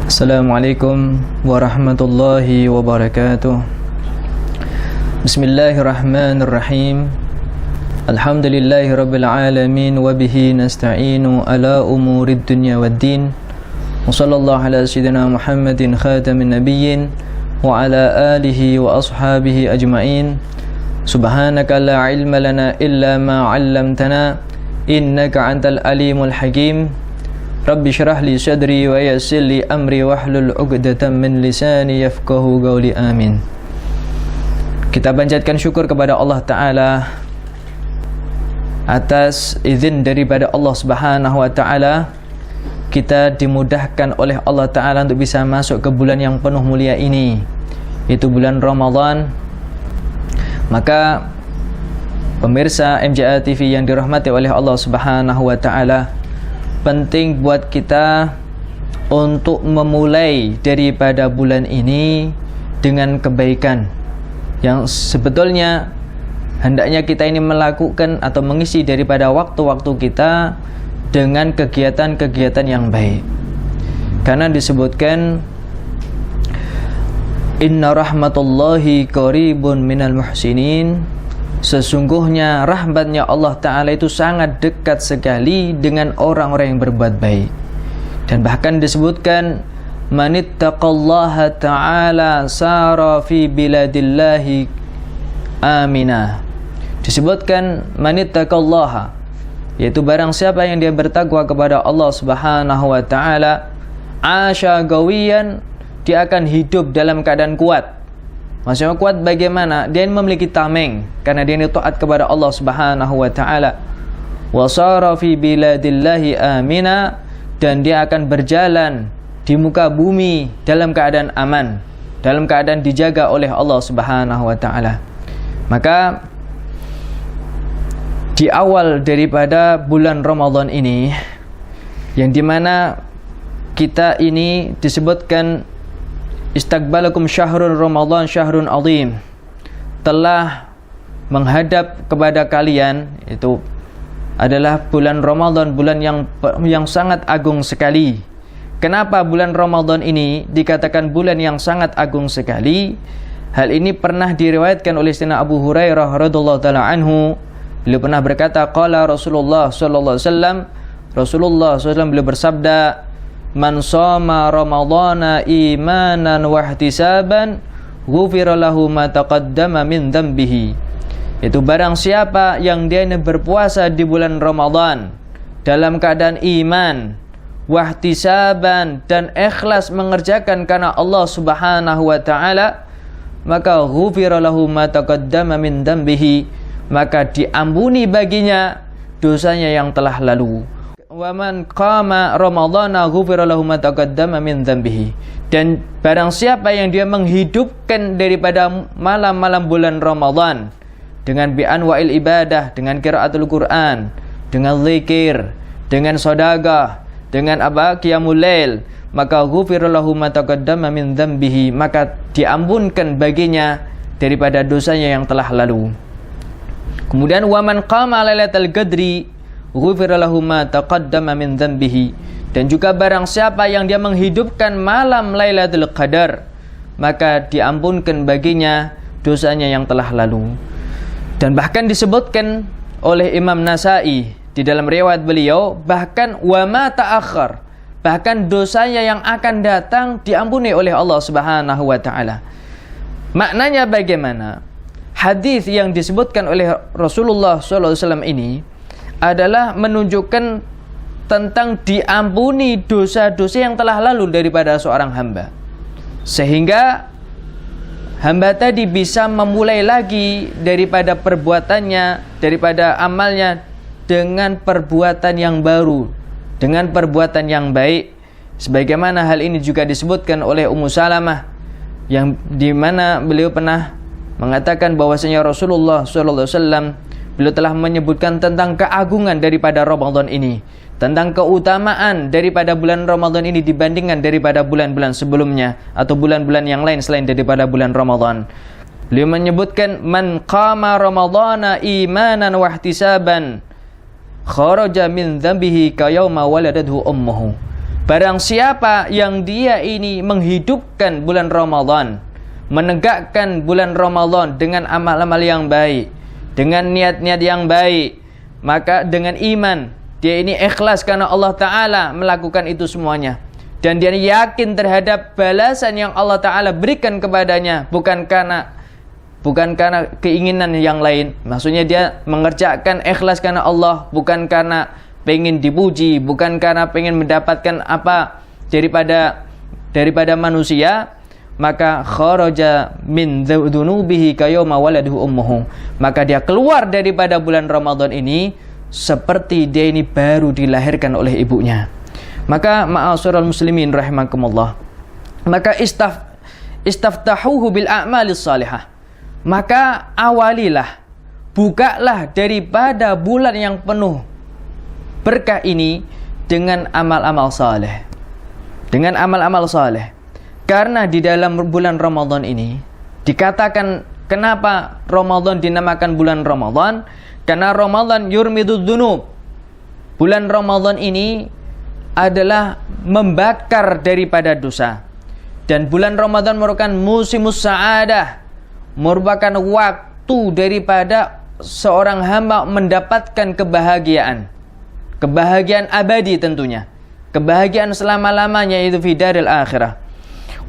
Assalamualaikum warahmatullahi wabarakatuh. Bismillahirrahmanirrahim. Alhamdulillahi rabbil alamin wa bihi nasta'inu ala umurid dunya waddin. Wa sallallahu ala sayyidina Muhammadin khatamin nabiyyin wa ala alihi wa ashabihi ajma'in. Subhanaka la ilma lana illa ma 'allamtana innaka antal alimul hakim. Rabbi syrah li sadri wa yassir li amri wahlul 'uqdatam min lisani yafqahu qawli. Amin. Kita panjatkan syukur kepada Allah Ta'ala atas izin daripada Allah Subhanahu wa Ta'ala, kita dimudahkan oleh Allah Ta'ala untuk bisa masuk ke bulan yang penuh mulia ini, yaitu bulan Ramadan. Maka pemirsa MJA TV yang dirahmati oleh Allah Subhanahu wa Ta'ala, penting buat kita untuk memulai daripada bulan ini dengan kebaikan yang sebetulnya hendaknya kita ini melakukan atau mengisi daripada waktu-waktu kita dengan kegiatan-kegiatan yang baik. Karena disebutkan inna rahmatullahi qaribun minal muhsinin, sesungguhnya rahmatnya Allah Ta'ala itu sangat dekat sekali dengan orang-orang yang berbuat baik. Dan bahkan disebutkan manittaqallaha ta'ala sara fi biladillahi aminah. Disebutkan manittaqallaha, yaitu barang siapa yang dia bertakwa kepada Allah Subhanahu wa Ta'ala, asya gawiyan, dia akan hidup dalam keadaan kuat. Maksudnya kuat bagaimana? Dia memiliki tameng karena dia taat kepada Allah Subhanahu wa Ta'ala. Wa sara fi biladillahi amina, dan dia akan berjalan di muka bumi dalam keadaan aman, dalam keadaan dijaga oleh Allah Subhanahu wa Ta'ala. Maka di awal daripada bulan Ramadan ini, yang dimana kita ini disebutkan Istiqbalakum syahrun Ramadan syahrun azim, telah menghadap kepada kalian, itu adalah bulan Ramadan, bulan yang sangat agung sekali. Kenapa bulan Ramadan ini dikatakan bulan yang sangat agung sekali? Hal ini pernah diriwayatkan oleh Sayyidina Abu Hurairah radhiyallahu taala anhu. Beliau pernah berkata, qala Rasulullah sallallahu alaihi wasallam, Rasulullah SAW beliau bersabda, man shoma ramadhana imanan wa ihtisaban ghufira lahu ma taqaddama min dhanbihi. Itu barang siapa yang dia berpuasa di bulan Ramadan dalam keadaan iman wa ihtisaban, dan ikhlas mengerjakan karena Allah Subhanahu wa Ta'ala, maka ghufira lahu ma taqaddama min dhanbihi, maka diampuni baginya dosanya yang telah lalu. Wa man qama ramadhana ghufira lahu ma taqaddama min dhanbihi, dan barang siapa yang dia menghidupkan daripada malam-malam bulan Ramadan dengan bi'anwa'il ibadah, dengan qiraatul Quran, dengan zikir, dengan sedekah, dengan qiyamul lail, maka ghufira lahu ma taqaddama min dhanbihi, maka diampunkan baginya daripada dosanya yang telah lalu. Kemudian wa man qama lailatul qadri ghufira lahu ma taqaddama min dhanbihi, dan juga barang siapa yang dia menghidupkan malam Lailatul Qadar, maka diampunkan baginya dosanya yang telah lalu. Dan bahkan disebutkan oleh Imam Nasai di dalam riwayat beliau, bahkan wa ma ta'akhkhar, bahkan dosanya yang akan datang diampuni oleh Allah Subhanahu wa Ta'ala. Maknanya bagaimana? Hadis yang disebutkan oleh Rasulullah SAW ini adalah menunjukkan tentang diampuni dosa-dosa yang telah lalu daripada seorang hamba, sehingga hamba tadi bisa memulai lagi daripada perbuatannya, daripada amalnya dengan perbuatan yang baru, dengan perbuatan yang baik. Sebagaimana hal ini juga disebutkan oleh Ummu Salamah, yang dimana beliau pernah mengatakan bahwasanya Rasulullah SAW beliau telah menyebutkan tentang keagungan daripada Ramadan ini, tentang keutamaan daripada bulan Ramadan ini dibandingkan daripada bulan-bulan sebelumnya atau bulan-bulan yang lain selain daripada bulan Ramadan. Beliau menyebutkan man qama ramadhana imanan wa ihtisaban kharaja min dhanbihi ka yauma waladatuhu ummuhu. Barang siapa yang dia ini menghidupkan bulan Ramadan, menegakkan bulan Ramadan dengan amal-amal yang baik, dengan niat-niat yang baik, maka dengan iman, dia ini ikhlas karena Allah Ta'ala melakukan itu semuanya. Dan dia yakin terhadap balasan yang Allah Ta'ala berikan kepadanya, bukan karena keinginan yang lain. Maksudnya dia mengerjakan ikhlas karena Allah, bukan karena pengen dipuji, bukan karena pengen mendapatkan apa daripada manusia. Maka kharaja min dzunubihi kayawma waladuhu ummuhu, maka dia keluar daripada bulan Ramadan ini seperti dia ini baru dilahirkan oleh ibunya. Maka ma'asyiral muslimin rahimakumullah, maka istaftahuhu bil a'malis salihah, maka awalilah, bukalah daripada bulan yang penuh berkah ini dengan amal-amal saleh, dengan amal-amal saleh. Karena di dalam bulan Ramadan ini dikatakan, kenapa Ramadan dinamakan bulan Ramadan? Karena Ramadan yurmidud dzunub. Bulan Ramadan ini adalah membakar daripada dosa. Dan bulan Ramadan merupakan musimus sa'adah, merupakan waktu daripada seorang hamba mendapatkan kebahagiaan. Kebahagiaan abadi tentunya. Kebahagiaan selama-lamanya, yaitu fi daril akhirah.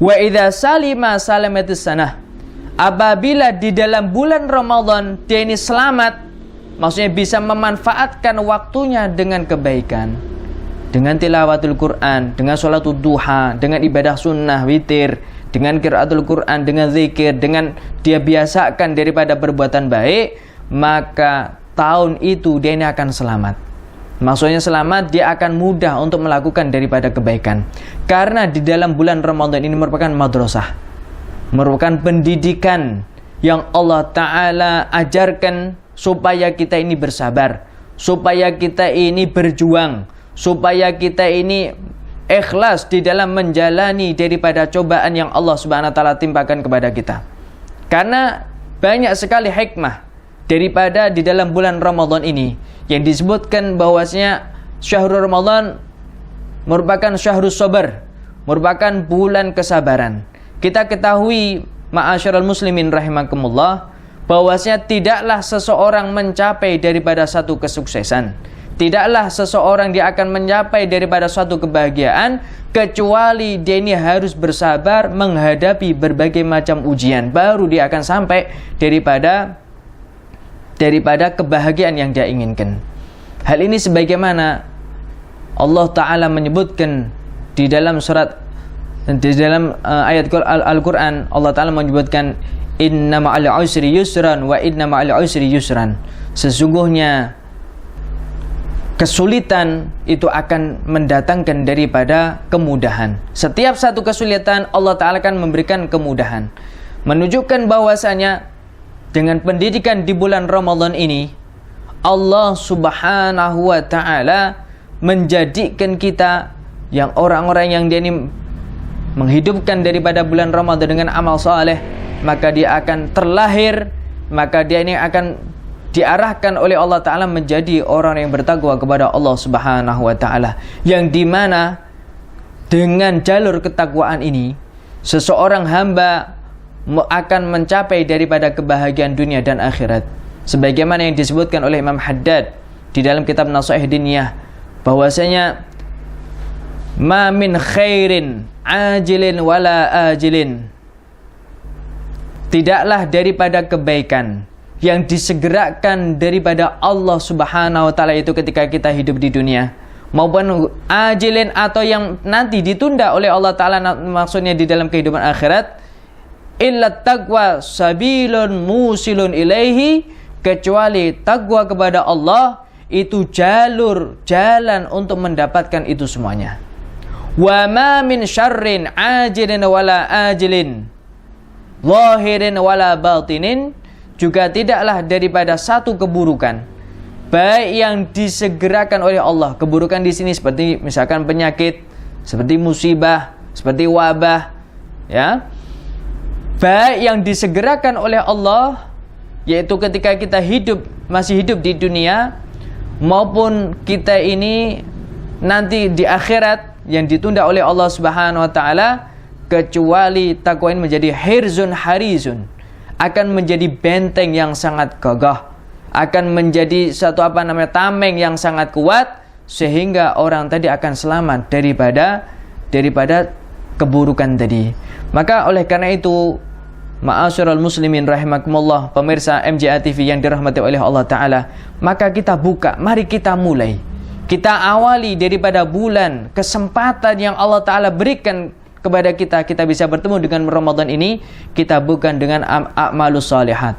Wa idza salima salamatis sanah. Apabila di dalam bulan Ramadan dia ini selamat, maksudnya bisa memanfaatkan waktunya dengan kebaikan, dengan tilawatul Quran, dengan sholatul duha, dengan ibadah sunnah witir, dengan qiraatul Quran, dengan zikir, dengan dia biasakan daripada perbuatan baik, maka tahun itu dia ini akan selamat. Maksudnya selamat, dia akan mudah untuk melakukan daripada kebaikan. Karena di dalam bulan Ramadan ini merupakan madrasah, merupakan pendidikan yang Allah Ta'ala ajarkan supaya kita ini bersabar, supaya kita ini berjuang, supaya kita ini ikhlas di dalam menjalani daripada cobaan yang Allah Subhanahu wa Ta'ala timpakan kepada kita. Karena banyak sekali hikmah daripada di dalam bulan Ramadan ini, yang disebutkan bahwasanya syahrul Ramadan merupakan syahrus sabar, merupakan bulan kesabaran. Kita ketahui ma'asyiral muslimin rahimakumullah, bahwasanya tidaklah seseorang mencapai daripada satu kesuksesan, tidaklah seseorang dia akan mencapai daripada suatu kebahagiaan kecuali dia ini harus bersabar menghadapi berbagai macam ujian, baru dia akan sampai daripada kebahagiaan yang dia inginkan. Hal ini sebagaimana Allah Ta'ala menyebutkan di dalam ayat Al-Quran, Allah Ta'ala menyebutkan inna ma'al usri yusran wa inna ma'al usri yusran. Sesungguhnya kesulitan itu akan mendatangkan daripada kemudahan. Setiap satu kesulitan Allah Ta'ala akan memberikan kemudahan. Menunjukkan bahwasanya dengan pendidikan di bulan Ramadan ini, Allah Subhanahu wa Ta'ala menjadikan kita yang orang-orang yang dia ini menghidupkan daripada bulan Ramadan dengan amal saleh, maka dia akan terlahir, maka dia ini akan diarahkan oleh Allah Ta'ala menjadi orang yang bertakwa kepada Allah Subhanahu wa Ta'ala, yang dimana dengan jalur ketakwaan ini seseorang hamba akan mencapai daripada kebahagiaan dunia dan akhirat, sebagaimana yang disebutkan oleh Imam Haddad di dalam kitab Nasaih Diniyah, bahwasanya ma min khairin ajilin wala ajilin, tidaklah daripada kebaikan yang disegerakan daripada Allah Subhanahu wa Ta'ala itu ketika kita hidup di dunia, maupun ajilin atau yang nanti ditunda oleh Allah Ta'ala, maksudnya di dalam kehidupan akhirat, illa taqwa sabilun musilun ilaihi, kecuali taqwa kepada Allah itu jalan untuk mendapatkan itu semuanya. Wa ma min syarrin ajilin wala ajilin zahirin wala batinin, juga tidaklah daripada satu keburukan baik yang disegerakan oleh Allah. Keburukan di sini seperti misalkan penyakit, seperti musibah, seperti wabah, ya, baik yang disegerakan oleh Allah, yaitu ketika kita masih hidup di dunia, maupun kita ini nanti di akhirat, yang ditunda oleh Allah Subhanahu wa taala, kecuali takwa ini menjadi hirzun harizun, akan menjadi benteng yang sangat gagah, akan menjadi satu tameng yang sangat kuat, sehingga orang tadi akan selamat daripada keburukan tadi. Maka oleh karena itu, ma'asyiral muslimin rahimakumullah, pemirsa MJA TV yang dirahmati oleh Allah Ta'ala, maka kita mari kita mulai. Kita awali daripada bulan kesempatan yang Allah Ta'ala berikan kepada kita bisa bertemu dengan Ramadan ini, kita bukan dengan a'malus salihat,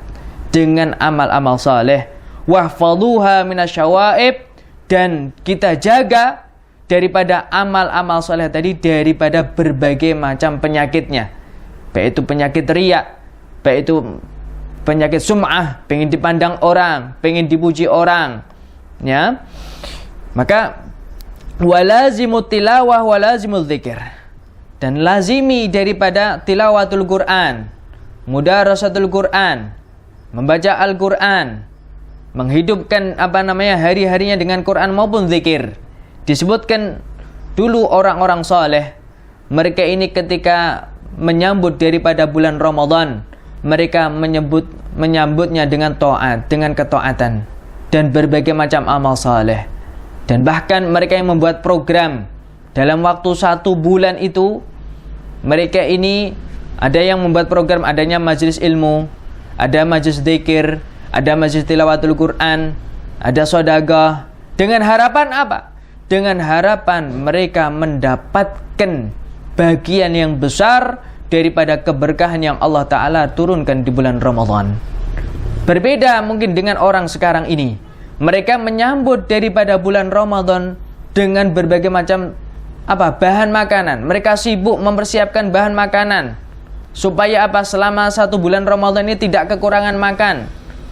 dengan amal-amal saleh. Wahfaduha minasyawaib, dan kita jaga daripada amal-amal saleh tadi, daripada berbagai macam penyakitnya. Baik itu penyakit riya, baik itu penyakit sum'ah, pengen dipandang orang, pengen dipuji orang, ya. Maka walazimut tilawah walazimul dzikir, dan lazimi daripada tilawatul Quran, mudarasatul Quran, membaca Al-Quran, menghidupkan hari-harinya dengan Quran maupun zikir. Disebutkan dulu orang-orang saleh, mereka ini ketika menyambut daripada bulan Ramadan, mereka menyambutnya dengan taat, dengan ketaatan dan berbagai macam amal saleh. Dan bahkan mereka yang membuat program dalam waktu 1 bulan itu, mereka ini ada yang membuat program adanya majelis ilmu, ada majelis zikir, ada majelis tilawatul Quran, ada sedekah, dengan harapan apa? Dengan harapan mereka mendapatkan bagian yang besar daripada keberkahan yang Allah Ta'ala turunkan di bulan Ramadan. Berbeda mungkin dengan orang sekarang ini, mereka menyambut daripada bulan Ramadan dengan berbagai macam bahan makanan. Mereka sibuk mempersiapkan bahan makanan supaya selama 1 bulan Ramadan ini tidak kekurangan makan,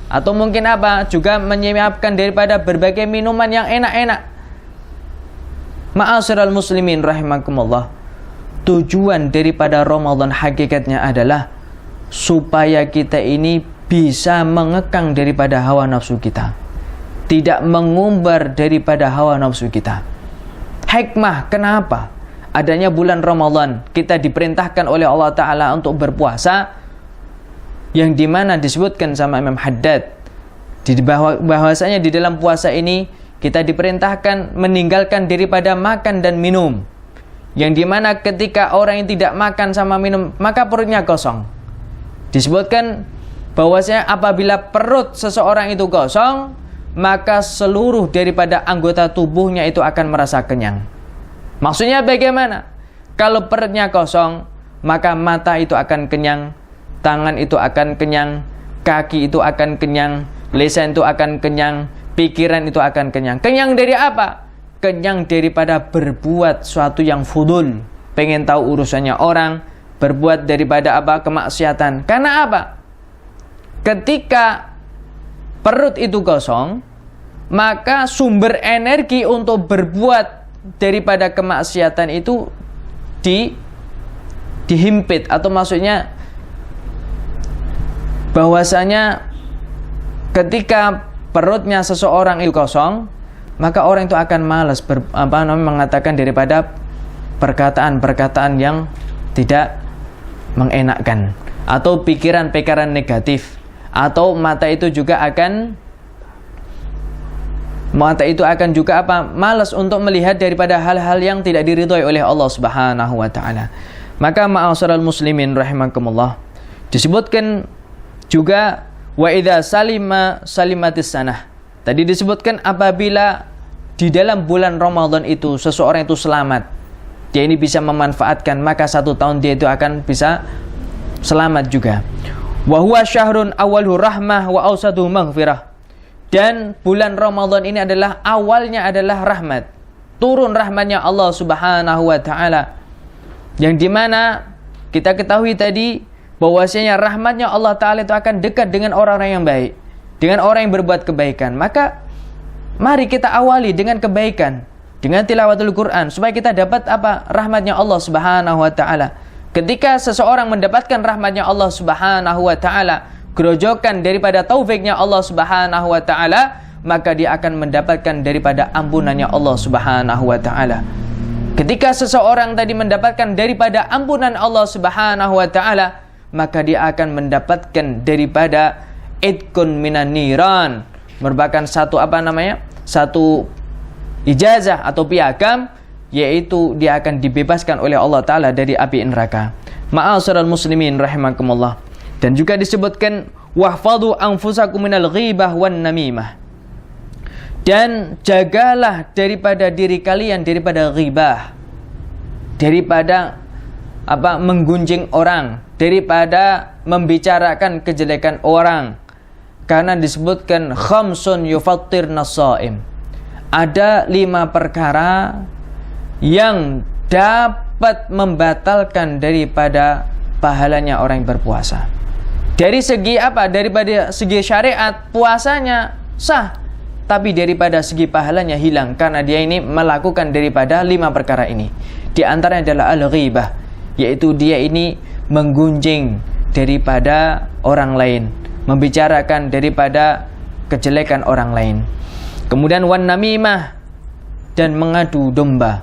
atau mungkin juga menyiapkan daripada berbagai minuman yang enak-enak. Ma'asyiral muslimin rahimakumullah, tujuan daripada Ramadan hakikatnya adalah supaya kita ini bisa mengekang daripada hawa nafsu kita, tidak mengumbar daripada hawa nafsu kita. Hikmah kenapa adanya bulan Ramadan, kita diperintahkan oleh Allah Ta'ala untuk berpuasa, yang dimana disebutkan sama Imam Haddad bahwasanya di dalam puasa ini kita diperintahkan meninggalkan daripada makan dan minum, yang dimana ketika orang yang tidak makan sama minum maka perutnya kosong. Disebutkan bahwasanya apabila perut seseorang itu kosong, maka seluruh daripada anggota tubuhnya itu akan merasa kenyang. Maksudnya bagaimana? Kalau perutnya kosong, maka mata itu akan kenyang, tangan itu akan kenyang, kaki itu akan kenyang, lisan itu akan kenyang, pikiran itu akan kenyang. Kenyang dari apa? Kenyang daripada berbuat suatu yang fudul, pengen tahu urusannya orang, berbuat daripada kemaksiatan. Karena apa? Ketika perut itu kosong, maka sumber energi untuk berbuat daripada kemaksiatan itu dihimpit, atau maksudnya bahwasanya ketika perutnya seseorang itu kosong, maka orang itu akan malas mengatakan daripada perkataan-perkataan yang tidak mengenakkan, atau pikiran-pikiran negatif, atau mata itu akan juga malas untuk melihat daripada hal-hal yang tidak diridhoi oleh Allah Subhanahu wa taala. Maka ma'asyiral muslimin rahimakumullah, disebutkan juga wa idza salimatis sanah. Tadi disebutkan apabila di dalam bulan Ramadan itu seseorang itu selamat, dia ini bisa memanfaatkan, maka 1 tahun dia itu akan bisa selamat juga. Wa huwa syahrun awwaluhu rahmah wa awsaduhu maghfirah. Dan bulan Ramadan ini adalah awalnya adalah rahmat, turun rahmatnya Allah Subhanahu wa taala, yang dimana kita ketahui tadi bahwasanya rahmatnya Allah Ta'ala itu akan dekat dengan orang-orang yang baik, dengan orang yang berbuat kebaikan. Maka mari kita awali dengan kebaikan, dengan tilawatul Quran, supaya kita dapat rahmatnya Allah Subhanahu wa taala. Ketika seseorang mendapatkan rahmatnya Allah Subhanahu wa taala, gerojokan daripada taufiknya Allah Subhanahu wa taala, maka dia akan mendapatkan daripada ampunannya Allah Subhanahu wa taala. Ketika seseorang tadi mendapatkan daripada ampunan Allah Subhanahu wa taala, maka dia akan mendapatkan daripada idkun minan niran, merupakan satu satu ijazah atau piagam, yaitu dia akan dibebaskan oleh Allah taala dari api neraka. Ma'asyiral muslimin rahimakumullah. Dan juga disebutkan wahfadhu anfusakum minal ghibah wan namimah. Dan jagalah daripada diri kalian daripada ghibah, daripada menggunjing orang, daripada membicarakan kejelekan orang. Karena disebutkan khamsun yufattirna shaim. Ada 5 perkara yang dapat membatalkan daripada pahalanya orang yang berpuasa. Dari segi daripada segi syariat puasanya sah, tapi daripada segi pahalanya hilang karena dia ini melakukan daripada 5 perkara ini. Di antaranya adalah al-ghibah, yaitu dia ini menggunjing daripada orang lain, membicarakan daripada kejelekan orang lain. Kemudian wan namimah, dan mengadu domba.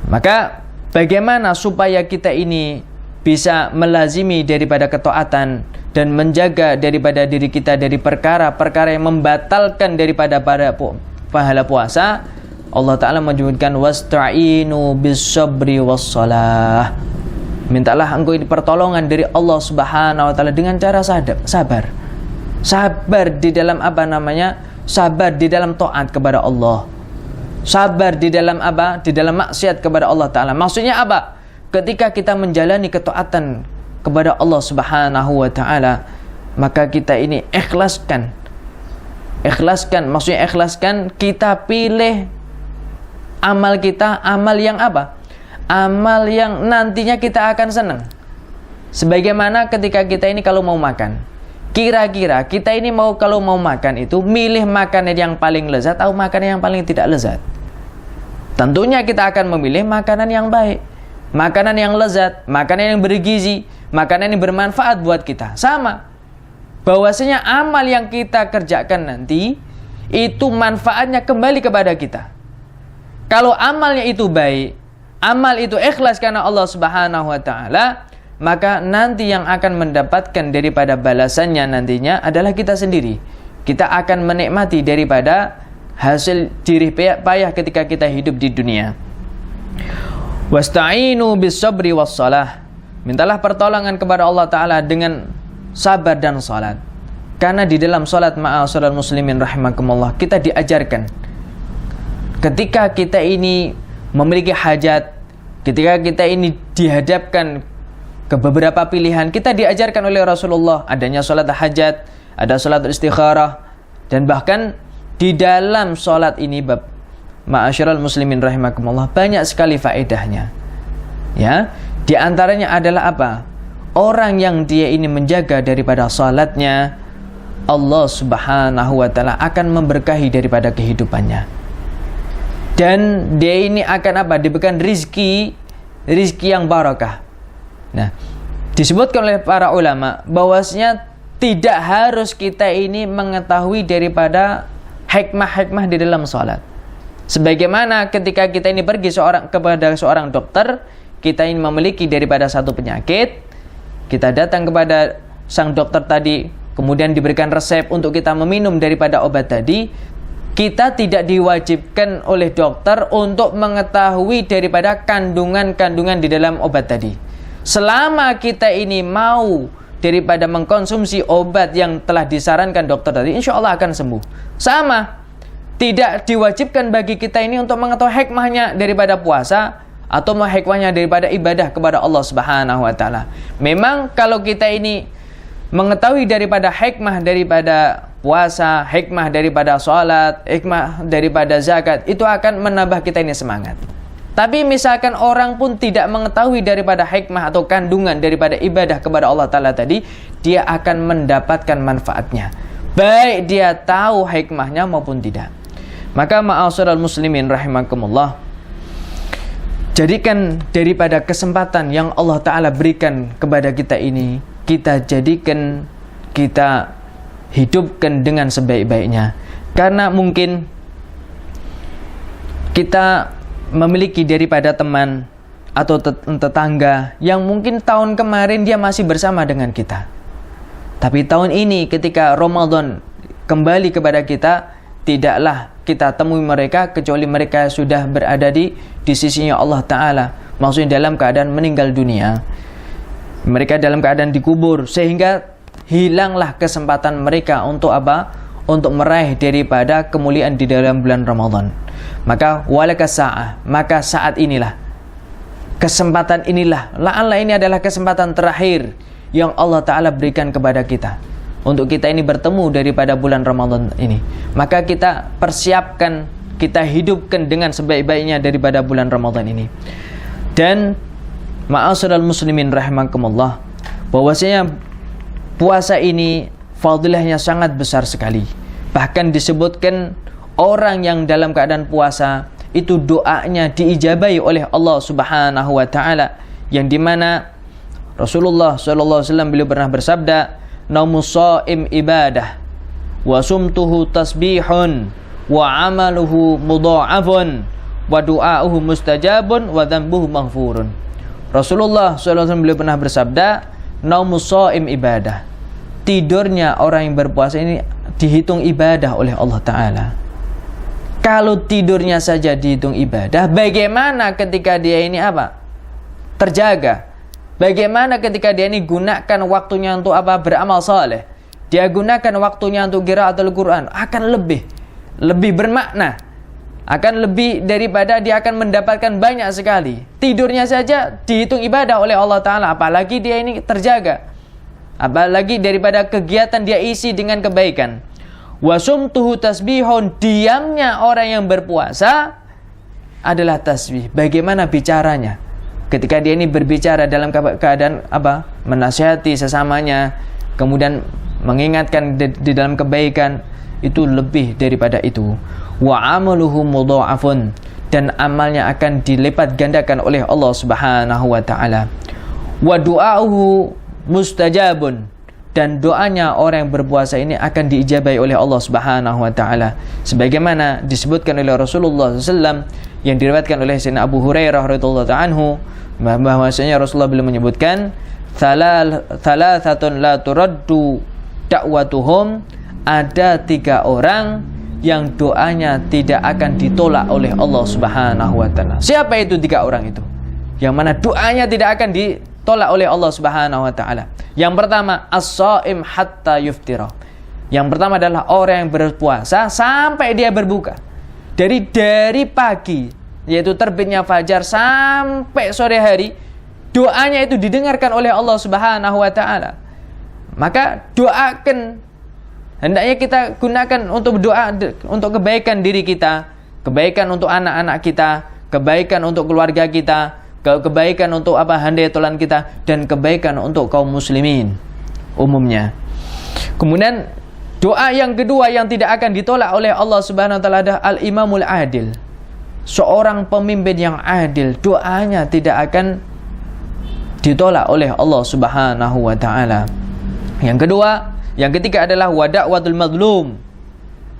Maka bagaimana supaya kita ini bisa melazimi daripada ketaatan dan menjaga daripada diri kita dari perkara-perkara yang membatalkan daripada pahala puasa? Allah Ta'ala menyebutkan wasta'inu bis-sabri was-salah. Mintalah engkau ini pertolongan dari Allah Subhanahu wa taala dengan cara sabar. Sabar di dalam sabar di dalam taat kepada Allah. Sabar di dalam di dalam maksiat kepada Allah Ta'ala. Maksudnya apa? Ketika kita menjalani ketaatan kepada Allah Subhanahu wa taala, maka kita ini ikhlaskan, maksudnya ikhlaskan, kita pilih amal kita, amal yang amal yang nantinya kita akan senang. Sebagaimana ketika kita ini kalau mau makan, kira-kira kita ini kalau mau makan itu milih makanan yang paling lezat atau makanan yang paling tidak lezat? Tentunya kita akan memilih makanan yang baik, makanan yang lezat, makanan yang bergizi, makanan yang bermanfaat buat kita. Sama, bahwasanya amal yang kita kerjakan nanti itu manfaatnya kembali kepada kita. Kalau amalnya itu baik, amal itu ikhlas karena Allah Subhanahu wa taala, maka nanti yang akan mendapatkan daripada balasannya nantinya adalah kita sendiri. Kita akan menikmati daripada hasil jerih payah ketika kita hidup di dunia. Wasta'inu bis-sabri was-salah. Mintalah pertolongan kepada Allah Ta'ala dengan sabar dan salat. Karena di dalam salat, ma'asyiral muslimin rahimakumullah, kita diajarkan ketika kita ini memiliki hajat, ketika kita ini dihadapkan ke beberapa pilihan, kita diajarkan oleh Rasulullah adanya salat hajat, ada salat istikharah, dan bahkan di dalam salat ini ma'asyiral muslimin rahimakumullah banyak sekali faedahnya. Ya, di antaranya adalah orang yang dia ini menjaga daripada salatnya, Allah Subhanahu wa taala akan memberkahi daripada kehidupannya. Dan dia ini akan diberikan rizki yang barakah. Nah, disebutkan oleh para ulama bahwasanya tidak harus kita ini mengetahui daripada hikmah-hikmah di dalam salat. Sebagaimana ketika kita ini pergi kepada seorang dokter, kita ini memiliki daripada satu penyakit, kita datang kepada sang dokter tadi, kemudian diberikan resep untuk kita meminum daripada obat tadi. Kita tidak diwajibkan oleh dokter untuk mengetahui daripada kandungan-kandungan di dalam obat tadi. Selama kita ini mau daripada mengkonsumsi obat yang telah disarankan dokter tadi, insya Allah akan sembuh. Sama, tidak diwajibkan bagi kita ini untuk mengetahui hikmahnya daripada puasa atau hikmahnya daripada ibadah kepada Allah Subhanahu wa taala. Memang kalau kita ini mengetahui daripada hikmah daripada puasa, hikmah daripada salat, hikmah daripada zakat, itu akan menambah kita ini semangat. Tapi misalkan orang pun tidak mengetahui daripada hikmah atau kandungan daripada ibadah kepada Allah Ta'ala tadi, dia akan mendapatkan manfaatnya, baik dia tahu hikmahnya maupun tidak. Maka ma'asyiral muslimin rahimakumullah, jadikan daripada kesempatan yang Allah Ta'ala berikan kepada kita ini, kita jadikan, kita hidupkan dengan sebaik-baiknya. Karena mungkin kita memiliki daripada teman atau tetangga yang mungkin tahun kemarin dia masih bersama dengan kita, tapi tahun ini ketika Ramadan kembali kepada kita, tidaklah kita temui mereka kecuali mereka sudah berada di sisinya Allah Ta'ala, maksudnya dalam keadaan meninggal dunia, mereka dalam keadaan dikubur, sehingga hilanglah kesempatan mereka untuk apa? Untuk meraih daripada kemuliaan di dalam bulan Ramadan. Maka walaka sa'ah, maka saat inilah, kesempatan inilah, la'alla ini adalah kesempatan terakhir yang Allah Ta'ala berikan kepada kita untuk kita ini bertemu daripada bulan Ramadan ini. Maka kita persiapkan, kita hidupkan dengan sebaik-baiknya daripada bulan Ramadan ini. Dan ma'asyiral muslimin rahimakumullah, bahwasanya puasa ini fadilahnya sangat besar sekali. Bahkan disebutkan orang yang dalam keadaan puasa itu doanya diijabahi oleh Allah Subhanahu wa taala, yang dimana Rasulullah sallallahu alaihi wasallam beliau pernah bersabda, "Naumus shaim ibadah wa sumtuhu tasbihun wa amaluhu mudha'afun wa du'auhu mustajabun wa dzambuhu maghfurun." Rasulullah sallallahu alaihi wasallam beliau pernah bersabda, "Naumus shaim ibadah." Tidurnya orang yang berpuasa ini dihitung ibadah oleh Allah Ta'ala. Kalau tidurnya saja dihitung ibadah, bagaimana ketika dia ini apa? Terjaga. Bagaimana ketika dia ini gunakan waktunya untuk apa? Beramal saleh. Dia gunakan waktunya untuk qiraatul Quran. Akan lebih bermakna. Akan lebih daripada dia akan mendapatkan banyak sekali. Tidurnya saja dihitung ibadah oleh Allah Ta'ala. Apalagi dia ini terjaga. Apalagi daripada kegiatan dia isi dengan kebaikan. Wasumtuhu tasbihun, diamnya orang yang berpuasa adalah tasbih. Bagaimana bicaranya? Ketika dia ini berbicara dalam keadaan apa? Menasihati sesamanya, kemudian mengingatkan di dalam kebaikan, itu lebih daripada itu. Wa amaluhu mudha'afun, dan amalnya akan dilipat gandakan oleh Allah Subhanahu wa taala. Wa du'auhu mustajabun, dan doanya orang yang berpuasa ini akan diijabahi oleh Allah Subhanahu wa taala, sebagaimana disebutkan oleh Rasulullah SAW, yang diriwayatkan oleh Sayyidina Abu Hurairah radhiyallahu anhu, bahwasanya Rasulullah beliau menyebutkan, "Thalathatun la turaddu da'watuhum," ada 3 orang yang doanya tidak akan ditolak oleh Allah Subhanahu wa taala. Siapa itu 3 orang itu? Yang mana doanya tidak akan ditolak oleh Allah Subhanahu wa taala. Yang pertama, as-shaim hatta yuftira. Yang pertama adalah orang yang berpuasa sampai dia berbuka. Dari pagi, yaitu terbitnya fajar sampai sore hari, doanya itu didengarkan oleh Allah Subhanahu wa taala. Maka doakan, hendaknya kita gunakan untuk berdoa untuk kebaikan diri kita, kebaikan untuk anak-anak kita, kebaikan untuk keluarga kita, kebaikan untuk apa? Handayatulan kita, dan kebaikan untuk kaum muslimin umumnya. Kemudian doa yang kedua yang tidak akan ditolak oleh Allah Subhanahu wa taala adalah al-imamul adil. Seorang pemimpin yang adil, doanya tidak akan ditolak oleh Allah Subhanahu wa taala. Yang ketiga adalah wada'watul madlum.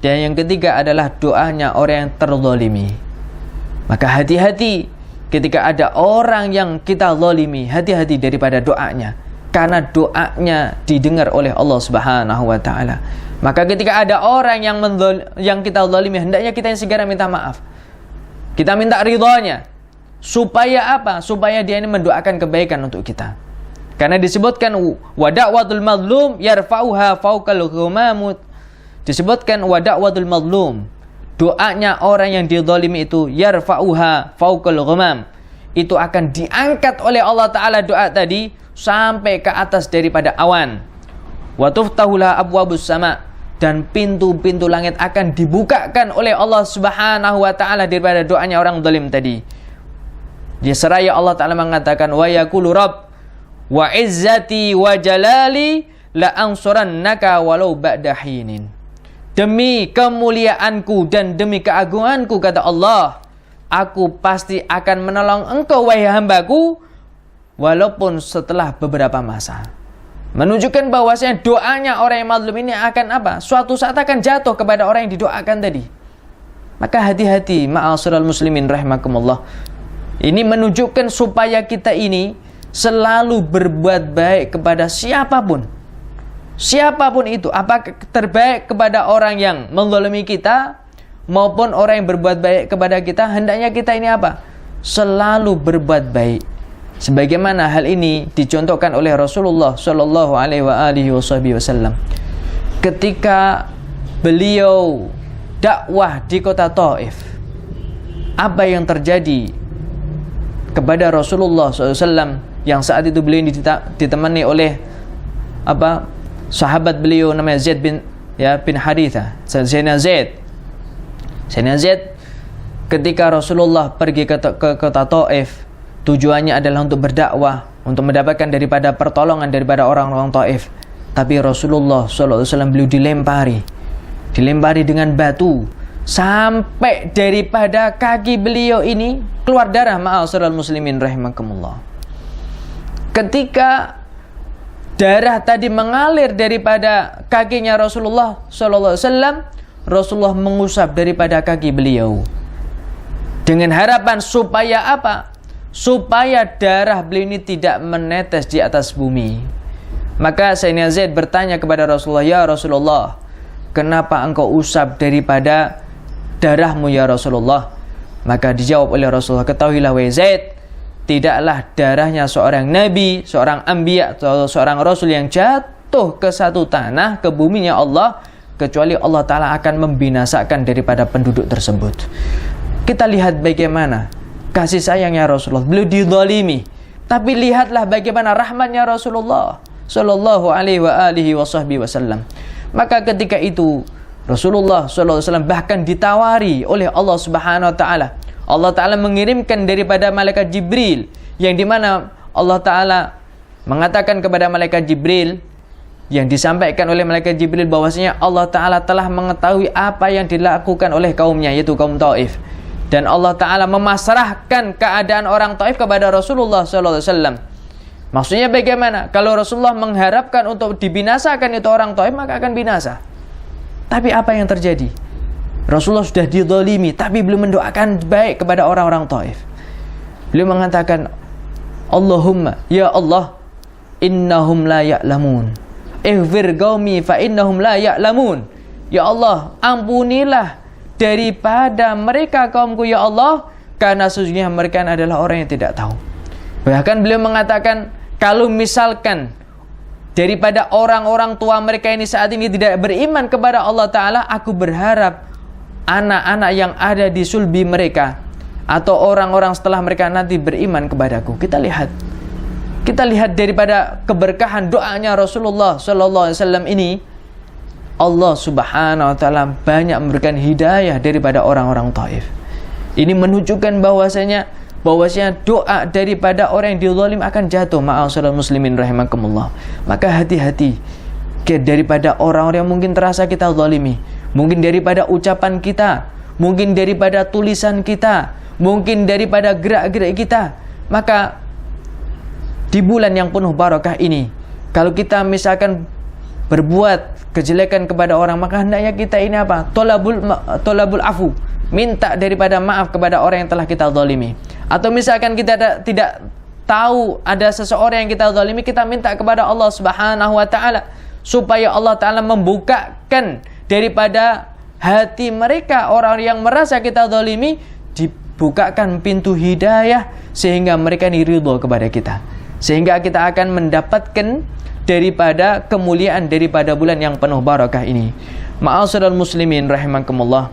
Dan yang ketiga adalah doanya orang yang terzalimi. Maka hati-hati ketika ada orang yang kita zalimi, hati-hati daripada doanya, karena doanya didengar oleh Allah Subhanahu wa taala. Maka ketika ada orang yang kita zalimi, hendaknya kita segera minta maaf. Kita minta ridhonya. Supaya apa? Supaya dia ini mendoakan kebaikan untuk kita. Karena disebutkan wada'watul mazlum yarfa'uha fawqal ghumam. Disebutkan wada'watul mazlum, doanya orang yang dizalimi itu yarfa'uha fawqal ghumam, itu akan diangkat oleh Allah Ta'ala doa tadi sampai ke atas daripada awan. Wa tuftahula abwabus sama, dan pintu-pintu langit akan dibukakan oleh Allah Subhanahu wa taala daripada doanya orang zalim tadi. Dia seraya Allah Ta'ala mengatakan, wa yaqulu rabb wa izzati wa jalali la ansurannaka walau ba'da hinin. Demi kemuliaanku dan demi keagunganku, kata Allah, aku pasti akan menolong engkau wahai hambaku, walaupun setelah beberapa masa. Menunjukkan bahwasanya doanya orang yang mazlum ini akan apa? Suatu saat akan jatuh kepada orang yang didoakan tadi. Maka hati-hati ma'asyiral muslimin rahimakumullah. Ini menunjukkan supaya kita ini selalu berbuat baik kepada siapapun. Siapapun itu, apakah terbaik kepada orang yang menzalimi kita maupun orang yang berbuat baik kepada kita, hendaknya kita ini apa? Selalu berbuat baik. Sebagaimana hal ini dicontohkan oleh Rasulullah sallallahu alaihi wasallam ketika beliau dakwah di kota Taif. Apa yang terjadi kepada Rasulullah SAW yang saat itu beliau ditemani oleh sahabat beliau namanya Zaid bin Haritha. Sayyidina Zaid ketika Rasulullah pergi ke kota Taif, tujuannya adalah untuk berdakwah, untuk mendapatkan daripada pertolongan daripada orang-orang Taif. Tapi Rasulullah SAW beliau dilempari dengan batu sampai daripada kaki beliau ini keluar darah. Ma'asyiral muslimin rahimakumullah. Ketika darah tadi mengalir daripada kakinya Rasulullah SAW, Rasulullah mengusap daripada kaki beliau dengan harapan supaya apa? Supaya darah beliau ini tidak menetes di atas bumi. Maka Sayyidina Zaid bertanya kepada Rasulullah, "Ya Rasulullah, kenapa engkau usap daripada darahmu ya Rasulullah?" Maka dijawab oleh Rasulullah, "Ketahuilah wahai Zaid, tidaklah darahnya seorang nabi, seorang anbiya atau seorang rasul yang jatuh ke satu tanah, ke buminya Allah, kecuali Allah Ta'ala akan membinasakan daripada penduduk tersebut." Kita lihat bagaimana kasih sayangnya Rasulullah. Beliau dizalimi, tapi lihatlah bagaimana rahmatnya Rasulullah sallallahu alaihi wasallam. Maka ketika itu Rasulullah SAW bahkan ditawari oleh Allah Subhanahu wa taala. Allah Ta'ala mengirimkan daripada malaikat Jibril, yang dimana Allah Ta'ala mengatakan kepada malaikat Jibril, yang disampaikan oleh malaikat Jibril bahwasanya Allah Ta'ala telah mengetahui apa yang dilakukan oleh kaumnya, yaitu kaum Taif. Dan Allah Ta'ala memasrahkan keadaan orang Taif kepada Rasulullah SAW. Maksudnya bagaimana? Kalau Rasulullah mengharapkan untuk dibinasakan itu orang Taif, maka akan binasa. Tapi apa yang terjadi? Rasulullah sudah dizalimi, tapi belum mendoakan baik kepada orang-orang Taif. Beliau mengatakan, "Allahumma, ya Allah, innahum la ya'lamun. Ighfir qaumi fa innahum la ya'lamun." Ya Allah, ampunilah daripada mereka kaumku ya Allah, karena sesungguhnya mereka adalah orang yang tidak tahu. Bahkan beliau mengatakan, kalau misalkan daripada orang-orang tua mereka ini saat ini tidak beriman kepada Allah Ta'ala, aku berharap anak-anak yang ada di sulbi mereka atau orang-orang setelah mereka nanti beriman kepadaku. Kita lihat daripada keberkahan doanya Rasulullah SAW ini, Allah Subhanahu wa taala banyak memberikan hidayah daripada orang-orang Taif. Ini menunjukkan bahwasanya doa daripada orang yang dizalim akan jatuh. Ma'asyiral muslimin rahimakumullah. Maka hati-hati daripada orang-orang yang mungkin terasa kita zalimi, mungkin daripada ucapan kita, mungkin daripada tulisan kita, mungkin daripada gerak-gerik kita. Maka di bulan yang penuh barakah ini, kalau kita misalkan berbuat kejelekan kepada orang, maka hendaknya kita ini apa? Tolabul afu, minta daripada maaf kepada orang yang telah kita zalimi. Atau misalkan kita tidak tahu ada seseorang yang kita zalimi, kita minta kepada Allah Subhanahu wa taala supaya Allah Ta'ala membukakan daripada hati mereka, orang yang merasa kita zalimi, dibukakan pintu hidayah sehingga mereka ini ridho kepada kita, sehingga kita akan mendapatkan daripada kemuliaan daripada bulan yang penuh barakah ini. Ma'asyiral muslimin rahimakumullah.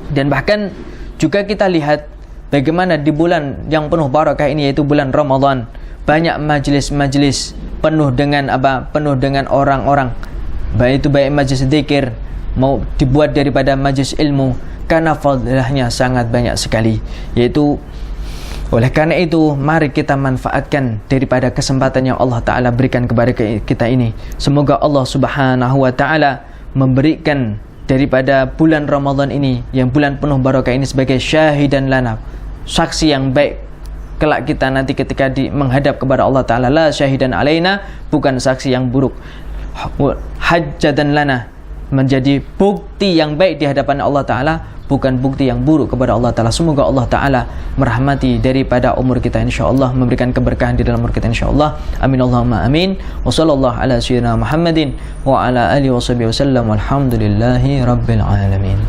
Dan bahkan juga kita lihat bagaimana di bulan yang penuh barakah ini, yaitu bulan Ramadan, banyak majlis-majlis penuh dengan apa? Penuh dengan orang-orang, baik majlis zikir mau dibuat daripada majlis ilmu, karena fadilahnya sangat banyak sekali. Yaitu oleh karena itu, mari kita manfaatkan daripada kesempatan yang Allah Ta'ala berikan kepada kita ini. Semoga Allah Subhanahu wa Ta'ala memberikan daripada bulan Ramadan ini, yang bulan penuh barakah ini, sebagai syahidan lana, saksi yang baik kelak kita nanti ketika menghadap kepada Allah Ta'ala. La syahidan alaina, bukan saksi yang buruk. Hajjadan lana, menjadi bukti yang baik di hadapan Allah Ta'ala, bukan bukti yang buruk kepada Allah Ta'ala. Semoga Allah Ta'ala merahmati daripada umur kita insyaAllah, memberikan keberkahan di dalam umur kita insyaAllah. Amin Allahumma amin. Wa sallallahu ala sayyidina Muhammadin wa ala alihi wa sahbihi wa sallam, walhamdulillahi rabbil alamin.